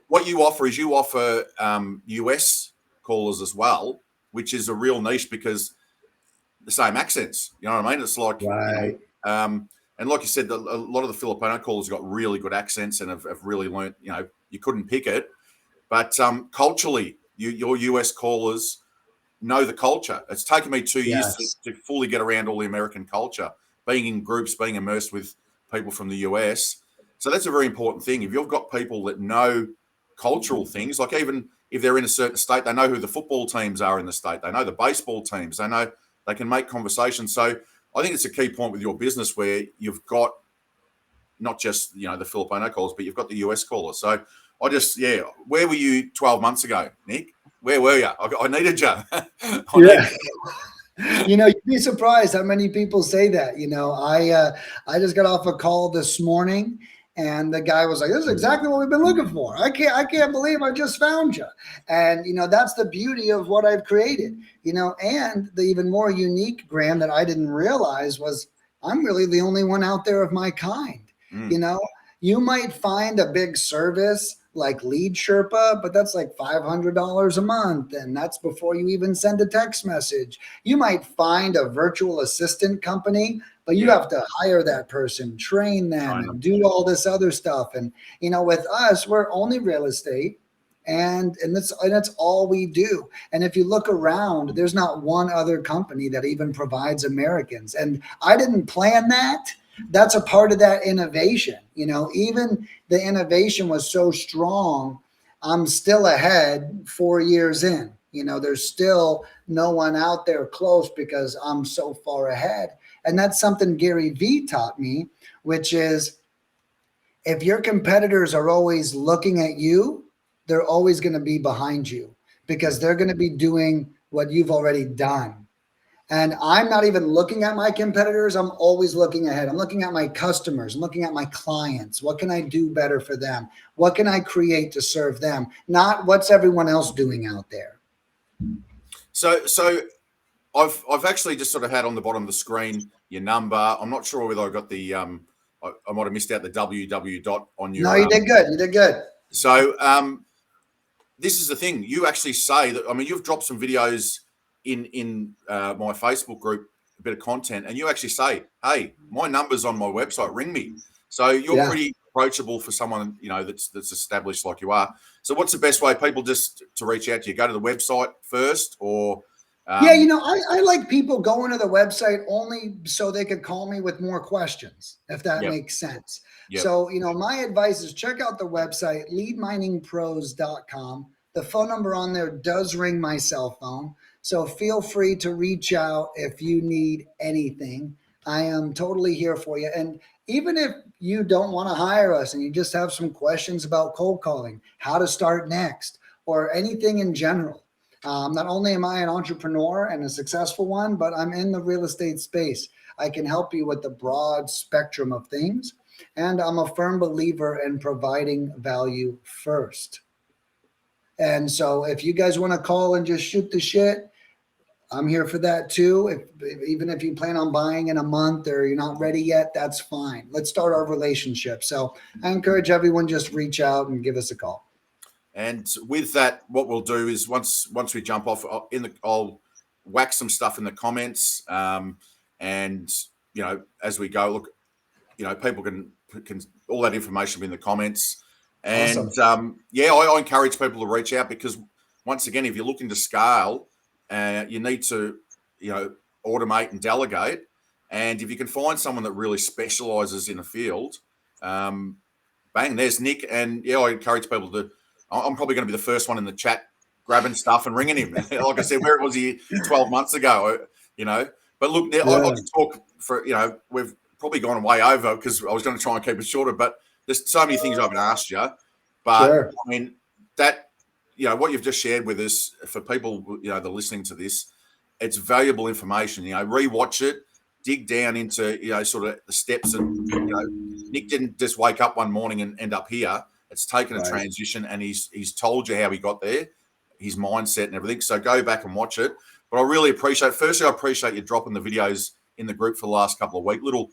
what you offer is you offer US callers as well, which is a real niche because the same accents. You know what I mean? It's like, you know, and like you said, a lot of the Filipino callers have got really good accents and have really learned. You know, you couldn't pick it, but culturally, your US callers know the culture. It's taken me 2 years to fully get around all the American culture, being in groups, being immersed with people from the US. So that's a very important thing. If you've got people that know cultural things, like even if they're in a certain state, they know who the football teams are in the state. They know the baseball teams. They know they can make conversation. So I think it's a key point with your business where you've got not just, the Filipino callers, but you've got the US callers. So where were you 12 months ago, Nick? Where were you? I needed you. You'd be surprised how many people say that. I just got off a call this morning, and the guy was like, "This is exactly what we've been looking for. I can't believe I just found you." And that's the beauty of what I've created. And the even more unique, Graham, that I didn't realize was I'm really the only one out there of my kind. You might find a big service like Lead Sherpa, but that's like $500 a month. And that's before you even send a text message. You might find a virtual assistant company, but you have to hire that person, train them, and do all this other stuff. And, with us, we're only real estate. And that's all we do. And if you look around, there's not one other company that even provides Americans. And I didn't plan that. That's a part of that innovation. Even the innovation was so strong, I'm still ahead 4 years in. There's still no one out there close because I'm so far ahead. And that's something Gary Vee taught me, which is if your competitors are always looking at you, they're always going to be behind you because they're going to be doing what you've already done. And I'm not even looking at my competitors. I'm always looking ahead. I'm looking at my customers. I'm looking at my clients. What can I do better for them? What can I create to serve them? Not what's everyone else doing out there. So I've actually just sort of had on the bottom of the screen your number. I'm not sure whether I got the I might have missed out the www dot on your. No, you did good. You did good. So this is the thing. You actually say that. I mean, you've dropped some videos in my Facebook group, a bit of content, and you actually say, "Hey, my number's on my website. Ring me." So you're pretty approachable for someone that's established like you are. So what's the best way people just to reach out to you? Go to the website first, or I like people going to the website only so they could call me with more questions, if that makes sense. Yep. So my advice is check out the website leadminingpros.com. The phone number on there does ring my cell phone. So feel free to reach out if you need anything. I am totally here for you. And even if you don't want to hire us and you just have some questions about cold calling, how to start next, or anything in general, not only am I an entrepreneur and a successful one, but I'm in the real estate space. I can help you with the broad spectrum of things. And I'm a firm believer in providing value first. And so if you guys want to call and just shoot the shit, I'm here for that too. Even if you plan on buying in a month or you're not ready yet, that's fine. Let's start our relationship. So I encourage everyone just reach out and give us a call. And with that, what we'll do is once we jump off, I'll whack some stuff in the comments, and as we go, look, people can all that information will be in the comments. And awesome. I encourage people to reach out because once again, if you're looking to scale, you need to, automate and delegate. And if you can find someone that really specializes in a field, bang, there's Nick. And I encourage people to. I'm probably going to be the first one in the chat grabbing stuff and ringing him. Like I said, where was he 12 months ago? But look, I can talk for. We've probably gone way over because I was going to try and keep it shorter. But there's so many things I haven't asked you. But sure. I mean that. What you've just shared with us for people, that are listening to this, it's valuable information. Rewatch it, dig down into, sort of the steps. And, Nick didn't just wake up one morning and end up here. It's taken a transition, and he's told you how he got there, his mindset and everything. So go back and watch it. But I really appreciate, firstly, I appreciate you dropping the videos in the group for the last couple of weeks, little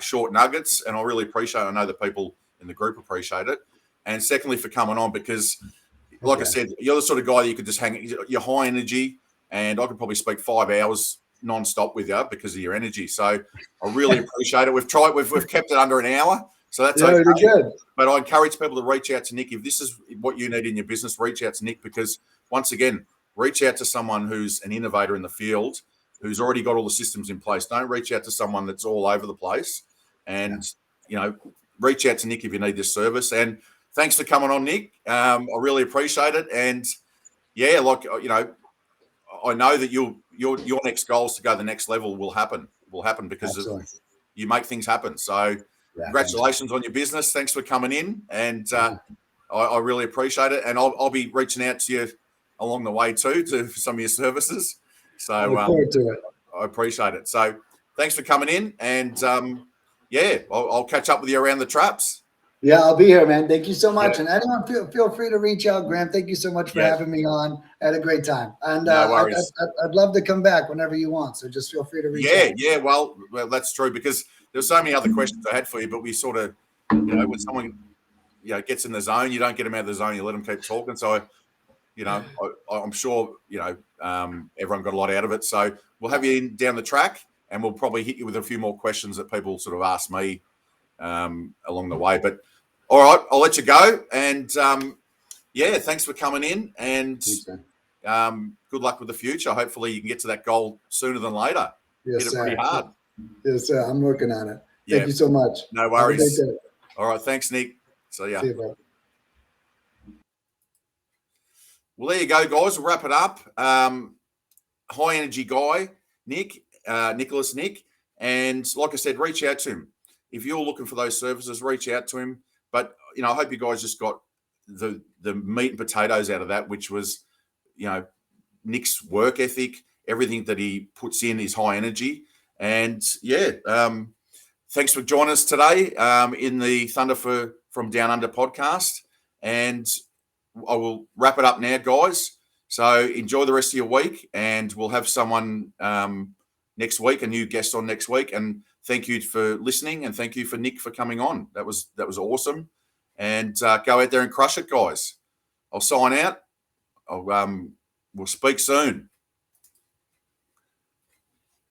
short nuggets. And I really appreciate it. I know the people in the group appreciate it. And secondly, for coming on, because like I said, you're the sort of guy that you could just hang. You're high energy, and I could probably speak 5 hours non-stop with you because of your energy. So I really appreciate it. We've kept it under an hour, so that's okay. Good. But I encourage people to reach out to Nick if this is what you need in your business. Reach out to Nick because once again, reach out to someone who's an innovator in the field, who's already got all the systems in place. Don't reach out to someone that's all over the place, and reach out to Nick if you need this service. And thanks for coming on, Nick. I really appreciate it. And yeah, like, you know, I know that your next goals to go to the next level will happen because you make things happen. So congratulations on your business. Thanks for coming in. And I really appreciate it. And I'll be reaching out to you along the way too, for some of your services. So I look forward to it. I appreciate it. So thanks for coming in. And I'll catch up with you around the traps. Yeah, I'll be here, man. Thank you so much. And anyone, feel free to reach out, Graham. Thank you so much for having me on. I had a great time. And no worries. I'd love to come back whenever you want. So just feel free to reach out. Yeah. Well, that's true, because there's so many other questions I had for you, but we sort of, you know, when someone, you know, gets in the zone, you don't get them out of the zone. You let them keep talking. So, you know, I'm sure, you know, everyone got a lot out of it. So we'll have you in down the track, and we'll probably hit you with a few more questions that people sort of ask me along the way. But all right, I'll let you go. And thanks for coming in, and good luck with the future. Hopefully you can get to that goal sooner than later. Yes, Hit it sir. pretty hard. Yes, sir. I'm working on it. Thank you so much. No worries. All right. Thanks, Nick. See ya. See you, bro. Well, there you go, guys. We'll wrap it up. High energy guy, Nick, Nicholas Nick. And like I said, reach out to him. If you're looking for those services, reach out to him. But, you know, I hope you guys just got the meat and potatoes out of that, which was, you know, Nick's work ethic, everything that he puts in is high energy. And thanks for joining us today in the Thunder from Down Under podcast. And I will wrap it up now, guys. So enjoy the rest of your week, and we'll have someone next week, a new guest on next week. And thank you for listening, and thank you for Nick for coming on. That was awesome. And go out there and crush it, guys. I'll sign out. We'll speak soon.